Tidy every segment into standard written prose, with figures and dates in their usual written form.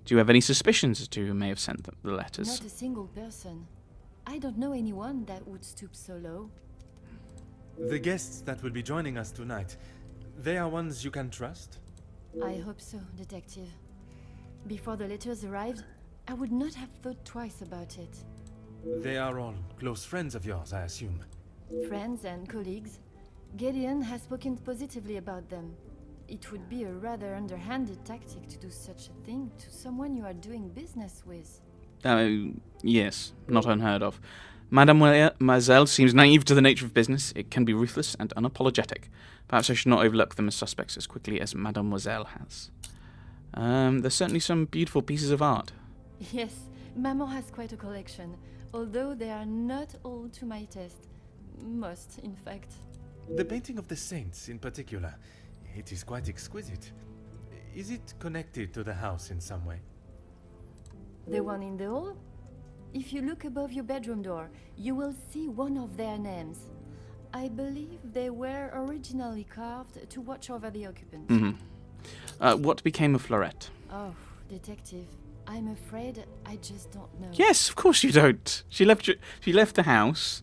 Do you have any suspicions as to who may have sent the letters? Not a single person. I don't know anyone that would stoop so low. The guests that will be joining us tonight, they are ones you can trust? I hope so, Detective. Before the letters arrived, I would not have thought twice about it. They are all close friends of yours, I assume. Friends and colleagues. Gideon has spoken positively about them. It would be a rather underhanded tactic to do such a thing to someone you are doing business with. Yes, not unheard of. Mademoiselle seems naive to the nature of business. It can be ruthless and unapologetic. Perhaps I should not overlook them as suspects as quickly as Mademoiselle has. There's certainly some beautiful pieces of art. Yes, Maman has quite a collection, although they are not all to my taste. Most, in fact. The painting of the saints, in particular, it is quite exquisite. Is it connected to the house in some way? The one in the hall? If you look above your bedroom door, you will see one of their names. I believe they were originally carved to watch over the occupants. What became of Florette? Oh, Detective, I'm afraid I just don't know. Yes, of course you don't. She left the house,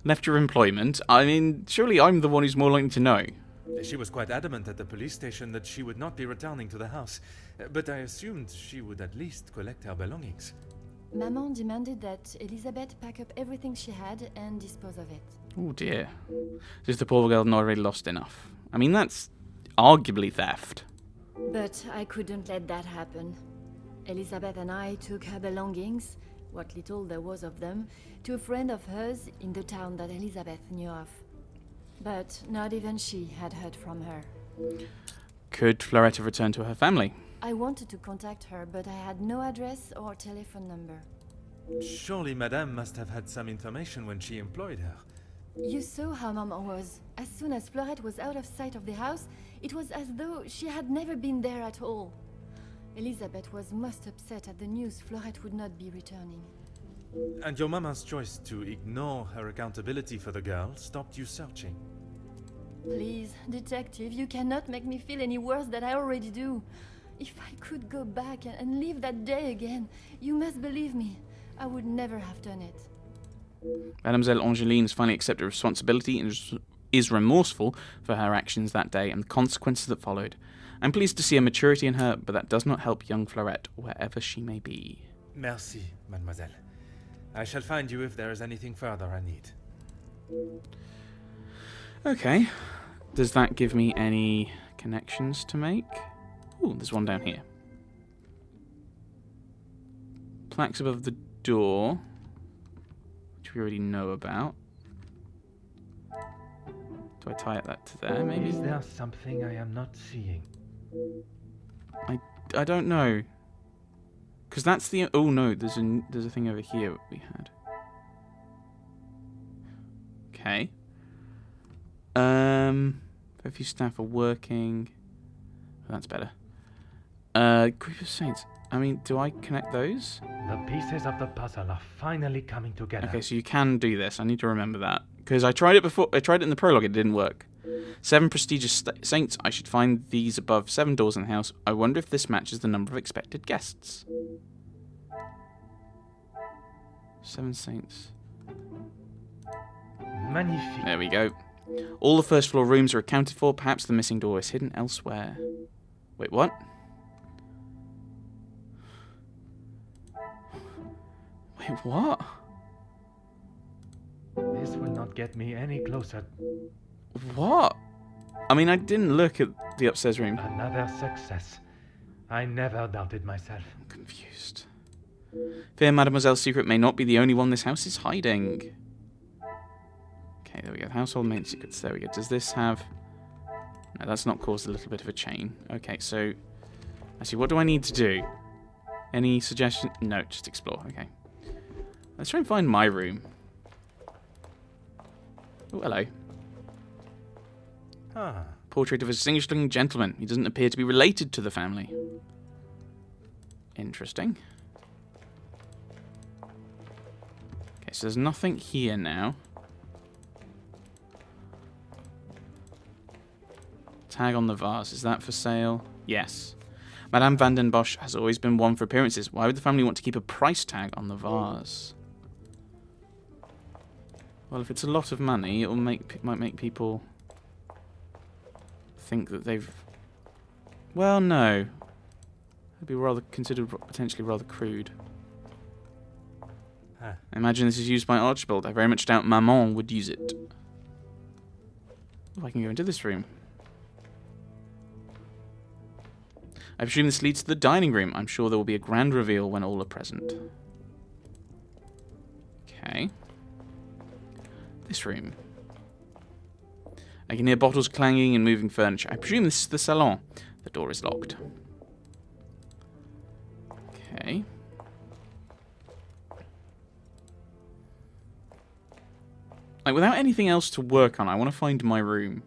left your employment. I mean, surely I'm the one who's more likely to know. She was quite adamant at the police station that she would not be returning to the house, but I assumed she would at least collect her belongings. Maman demanded that Elizabeth pack up everything she had and dispose of it. Oh dear. Is the poor girl not already lost enough? I mean, that's arguably theft. But I couldn't let that happen. Elizabeth and I took her belongings, what little there was of them, to a friend of hers in the town that Elizabeth knew of. But not even she had heard from her. Could Florette have returned to her family? I wanted to contact her, but I had no address or telephone number. Surely Madame must have had some information when she employed her. You saw how Maman was. As soon as Florette was out of sight of the house, it was as though she had never been there at all. Elizabeth was most upset at the news Florette would not be returning. And your mama's choice to ignore her accountability for the girl stopped you searching. Please, Detective, you cannot make me feel any worse than I already do. If I could go back and live that day again, you must believe me, I would never have done it. Mademoiselle Angeline has finally accepted responsibility and is remorseful for her actions that day and the consequences that followed. I'm pleased to see a maturity in her, but that does not help young Florette, wherever she may be. Merci, mademoiselle. I shall find you if there is anything further I need. Okay. Does that give me any connections to make? Ooh, there's one down here. Plaques above the door, which we already know about. Do I tie that to there, maybe? Is there something I am not seeing? I don't know. Because that's the... Oh, no, there's a thing over here we had. Okay. A few staff are working. Oh, that's better. Group of Saints. I mean, do I connect those? The pieces of the puzzle are finally coming together. Okay, so you can do this. I need to remember that. Because I tried it before. I tried it in the prologue. It didn't work. 7 prestigious saints. I should find these above 7 doors in the house. I wonder if this matches the number of expected guests. 7 saints. Magnifique. There we go. All the first floor rooms are accounted for. Perhaps the missing door is hidden elsewhere. Wait, what? Wait, what? This will not get me any closer. What? I mean, I didn't look at the upstairs room. Another success. I never doubted myself. I'm confused. Fear Mademoiselle's secret may not be the only one this house is hiding. Okay, there we go. Household main secrets. There we go. Does this have... No, that's not caused a little bit of a chain. Okay, so... Actually, what do I need to do? Any suggestion? No, just explore. Okay. Let's try and find my room. Oh, hello. Ah. Portrait of a distinguished-looking gentleman. He doesn't appear to be related to the family. Interesting. Okay, so there's nothing here now. Tag on the vase. Is that for sale? Yes. Madame van den Bosch has always been one for appearances. Why would the family want to keep a price tag on the vase? Well, if it's a lot of money, it might make people think that they've... Well, no. It'd be considered potentially rather crude. Huh. I imagine this is used by Archibald. I very much doubt Maman would use it. Oh, I can go into this room. I presume this leads to the dining room. I'm sure there will be a grand reveal when all are present. Okay. This room. I can hear bottles clanging and moving furniture. I presume this is the salon. The door is locked. Okay. Like, without anything else to work on, I want to find my room.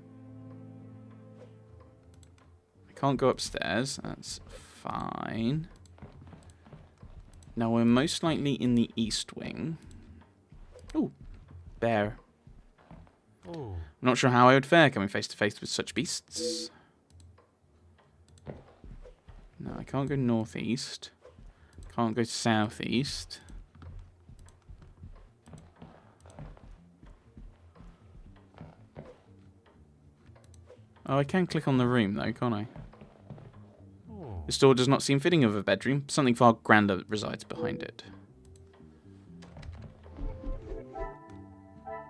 I can't go upstairs. That's fine. Now, we're most likely in the east wing. Ooh. Bear. Oh. I'm not sure how I would fare coming face to face with such beasts. No, I can't go northeast. Can't go southeast. Oh, I can click on the room though, can't I? Oh. This door does not seem fitting of a bedroom. Something far grander resides behind it.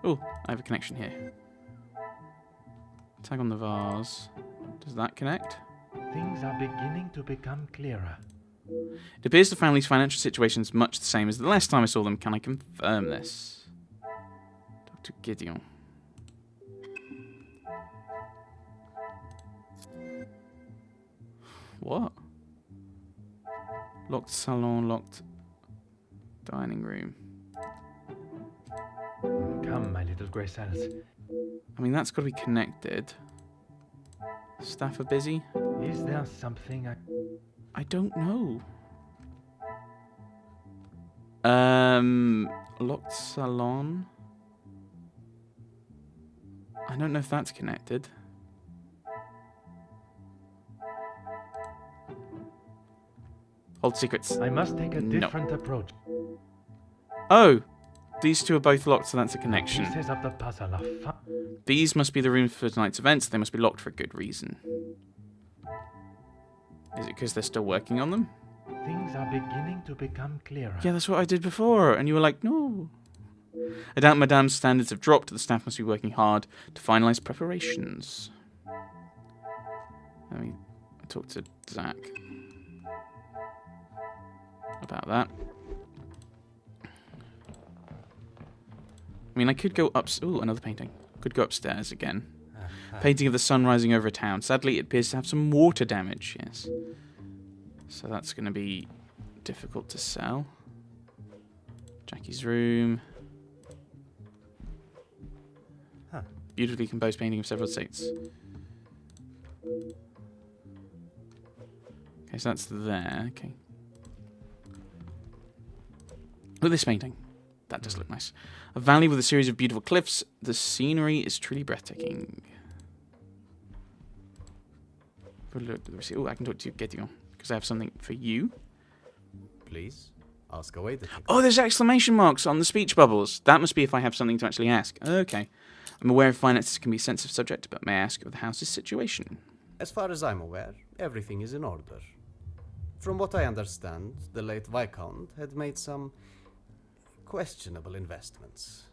Oh, I have a connection here. Tag on the vase. Does that connect? Things are beginning to become clearer. It appears the family's financial situation is much the same as the last time I saw them. Can I confirm this? Dr. Gideon. What? Locked salon, locked dining room. Come, my little grey cells. I mean, that's got to be connected. Staff are busy? Is there something I don't know. Locked salon. I don't know if that's connected. Hold secrets. I must take a No. different approach. Oh! These two are both locked, so that's a connection. Pieces of the puzzle are fun. These must be the rooms for tonight's events. They must be locked for a good reason. Is it because they're still working on them? Things are beginning to become clearer. Yeah, that's what I did before. And you were like, no. I doubt Madame's standards have dropped. The staff must be working hard to finalise preparations. Let me talk to Zach about that. I mean, I could go up... Ooh, another painting. Could go upstairs again. Painting of the sun rising over a town. Sadly, it appears to have some water damage, yes. So that's going to be difficult to sell. Jackie's room. Huh. Beautifully composed painting of several states. Okay, so that's there. Okay. Look at this painting. That does look nice. A valley with a series of beautiful cliffs. The scenery is truly breathtaking. Oh, I can talk to you, Gideon, because I have something for you. Please, ask away, detective. Oh, there's exclamation marks on the speech bubbles. That must be if I have something to actually ask. Okay. I'm aware finances can be a sensitive subject, but may I ask of the house's situation? As far as I'm aware, everything is in order. From what I understand, the late Viscount had made some questionable investments.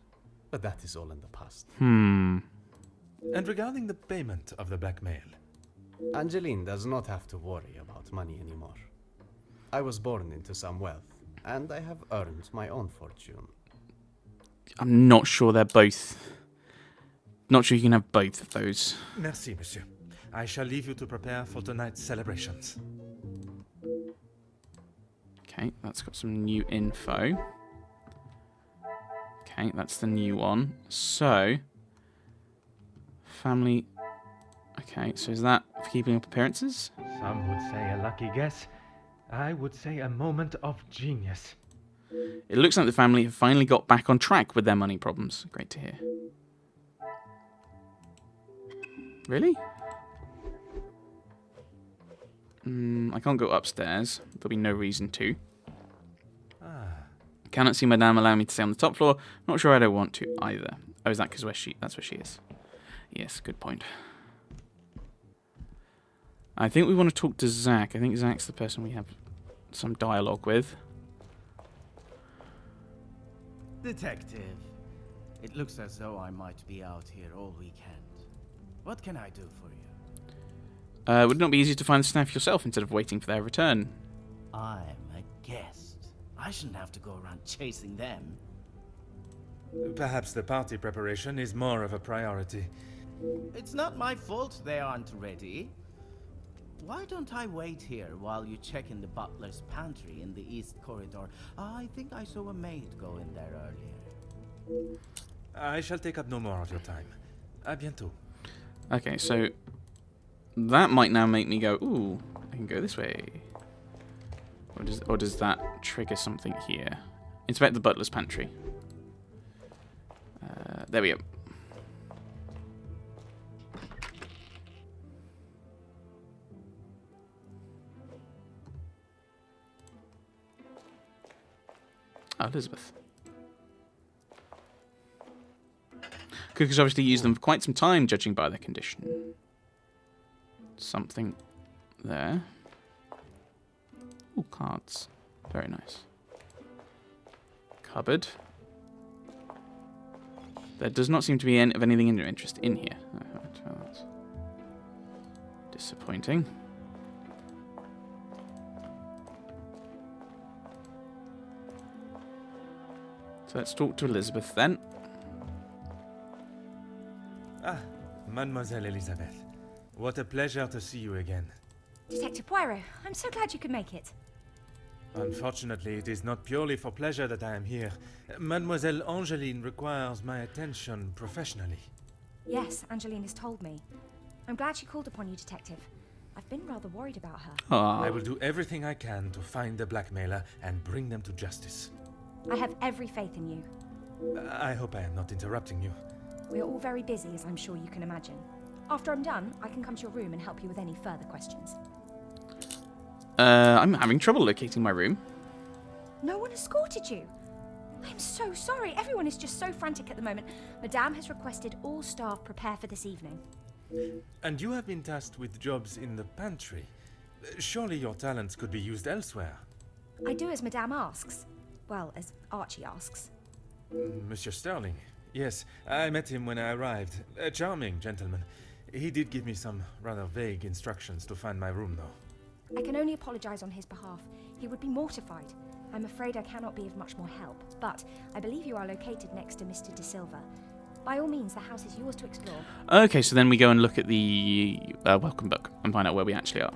But that is all in the past. And regarding the payment of the blackmail, Angeline does not have to worry about money anymore. I was born into some wealth, and I have earned my own fortune. I'm not sure they're both... Not sure you can have both of those. merci, monsieur. I shall leave you to prepare for tonight's celebrations. Okay, that's got some new info. Okay, that's the new one. So, family... Okay, so is that for keeping up appearances? Some would say a lucky guess. I would say a moment of genius. It looks like the family have finally got back on track with their money problems. Great to hear. Really? I can't go upstairs. There'll be no reason to. Ah, Cannot see Madame allow me to stay on the top floor. Not sure I don't want to either. Oh, is that because that's where she is? Yes, good point. I think we want to talk to Zach. I think Zach's the person we have some dialogue with. Detective, it looks as though I might be out here all weekend. What can I do for you? Would it not be easier to find the staff yourself instead of waiting for their return? I'm a guest. I shouldn't have to go around chasing them. perhaps the party preparation is more of a priority. It's not my fault they aren't ready. Why don't I wait here while you check in the butler's pantry in the east corridor? I think I saw a maid go in there earlier. I shall take up no more of your time. À bientôt. Okay, so that might now make me go, ooh, I can go this way. Or does that trigger something here? Inspect the butler's pantry. There we go. Oh, Elizabeth. Cookers obviously use them for quite some time, judging by their condition. Something there. Ooh, cards. Very nice. Cupboard. There does not seem to be any of anything of interest in here. Oh, that's disappointing. So let's talk to Elizabeth then. Ah, Mademoiselle Elizabeth. What a pleasure to see you again. Detective Poirot, I'm so glad you could make it. Unfortunately, it is not purely for pleasure that I am here. Mademoiselle Angeline requires my attention professionally. Yes, Angeline has told me. I'm glad she called upon you, Detective. I've been rather worried about her. Aww. I will do everything I can to find the blackmailer and bring them to justice. I have every faith in you. I hope I am not interrupting you. We are all very busy, as I'm sure you can imagine. After I'm done, I can come to your room and help you with any further questions. I'm having trouble locating my room. No one escorted you. I'm so sorry. Everyone is just so frantic at the moment. Madame has requested all staff prepare for this evening. And you have been tasked with jobs in the pantry. Surely your talents could be used elsewhere. I do as Madame asks. Well, as Archie asks. Monsieur Sterling. Yes, I met him when I arrived. A charming gentleman. He did give me some rather vague instructions to find my room, though. I can only apologise on his behalf. He would be mortified. I'm afraid I cannot be of much more help, but I believe you are located next to Mr. De Silva. By all means, the house is yours to explore. Okay, so then we go and look at the welcome book and find out where we actually are.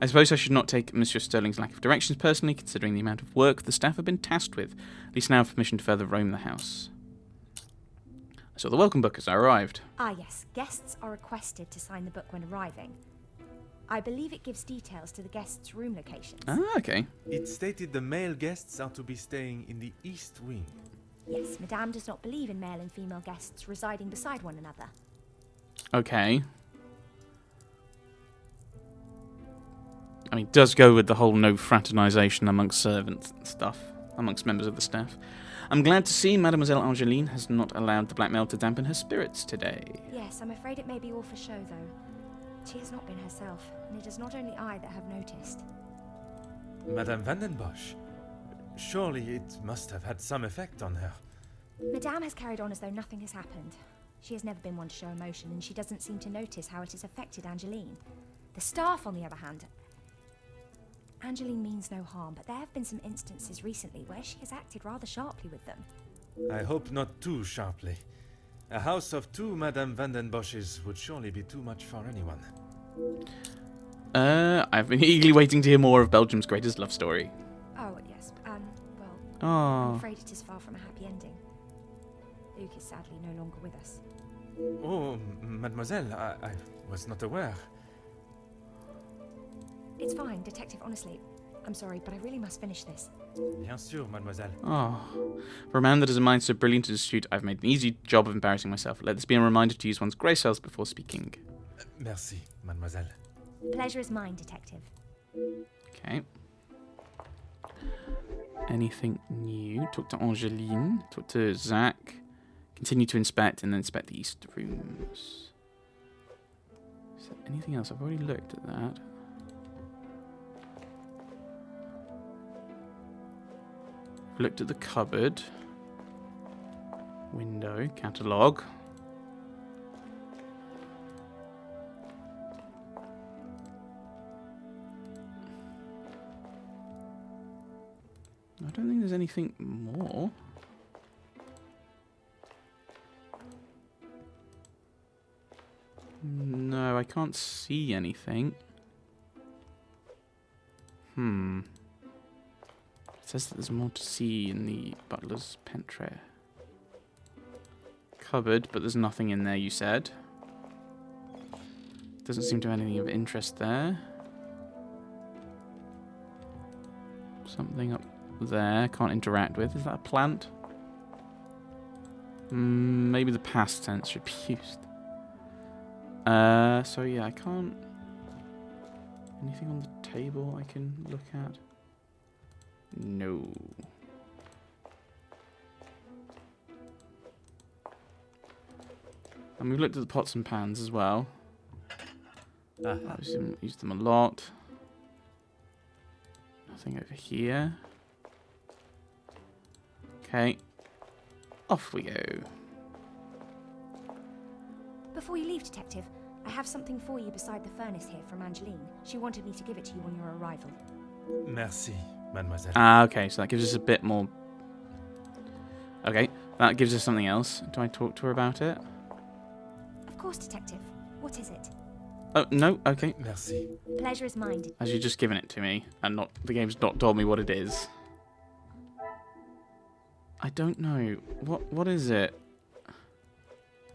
I suppose I should not take Monsieur Sterling's lack of directions personally, considering the amount of work the staff have been tasked with. At least now I have permission to further roam the house. I saw the welcome book as I arrived. Ah yes, guests are requested to sign the book when arriving. I believe it gives details to the guests' room locations. Ah, okay. It stated the male guests are to be staying in the east wing. Yes, Madame does not believe in male and female guests residing beside one another. Okay. I mean, it does go with the whole no fraternisation amongst servants and stuff, amongst members of the staff. I'm glad to see Mademoiselle Angeline has not allowed the blackmail to dampen her spirits today. Yes, I'm afraid it may be all for show, though. She has not been herself, and it is not only I that have noticed. Madame Vandenbosch. Surely it must have had some effect on her. Madame has carried on as though nothing has happened. She has never been one to show emotion, and she doesn't seem to notice how it has affected Angeline. The staff, on the other hand... Angeline means no harm, but there have been some instances recently where she has acted rather sharply with them. I hope not too sharply. A house of two Madame Vandenbosches would surely be too much for anyone. I've been eagerly waiting to hear more of Belgium's greatest love story. Oh, yes, well, Oh. I'm afraid it is far from a happy ending. Luke is sadly no longer with us. Oh, mademoiselle, I was not aware. It's fine, Detective, honestly. I'm sorry, but I really must finish this. Bien sûr, mademoiselle. Oh. For a man that has a mind so brilliant and astute, I've made an easy job of embarrassing myself. Let this be a reminder to use one's grey cells before speaking. Merci, mademoiselle. Pleasure is mine, Detective. Okay. Anything new? Talk to Angeline. Talk to Zach. Continue to inspect and then inspect the east rooms. Is there anything else? I've already looked at that. Looked at the cupboard. Window. Catalogue. I don't think there's anything more. No, I can't see anything. It says that there's more to see in the butler's pantry. Cupboard, but there's nothing in there, you said. Doesn't seem to have anything of interest there. Something up there, can't interact with. Is that a plant? Maybe the past tense should be used. So yeah, I can't... Anything on the table I can look at? No. And we've looked at the pots and pans as well. I've used them a lot. Nothing over here. Okay. Off we go. Before you leave, Detective, I have something for you beside the furnace here from Angeline. She wanted me to give it to you on your arrival. Merci, mademoiselle. Okay, so that gives us a bit more... Okay, that gives us something else. Do I talk to her about it? Of course, Detective. What is it? Oh, no, okay. Merci. Pleasure is mine. As you've just given it to me, and not the game's not told me what it is. I don't know. What is it?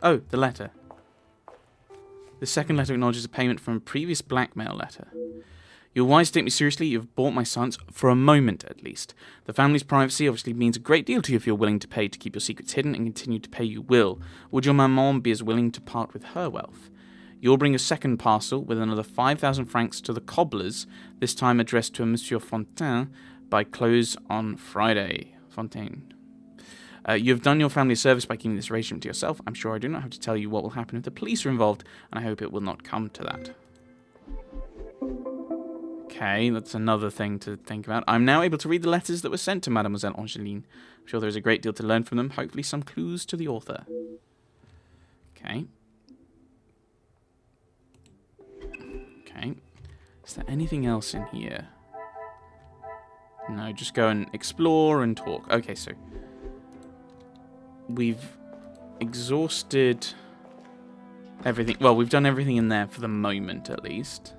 Oh, the letter. The second letter acknowledges a payment from a previous blackmail letter. You're wise to take me seriously. You've bought my sons, for a moment at least. The family's privacy obviously means a great deal to you if you're willing to pay to keep your secrets hidden, and continue to pay you will. Would your maman be as willing to part with her wealth? You'll bring a second parcel with another 5,000 francs to the cobblers, this time addressed to a Monsieur Fontaine by close on Friday. Fontaine. You have done your family a service by keeping this arrangement to yourself. I'm sure I do not have to tell you what will happen if the police are involved, and I hope it will not come to that. Okay, that's another thing to think about. I'm now able to read the letters that were sent to Mademoiselle Angeline. I'm sure there is a great deal to learn from them. Hopefully some clues to the author. Okay. Okay. Is there anything else in here? No, just go and explore and talk. Okay, so... We've exhausted everything. Well, we've done everything in there for the moment, at least.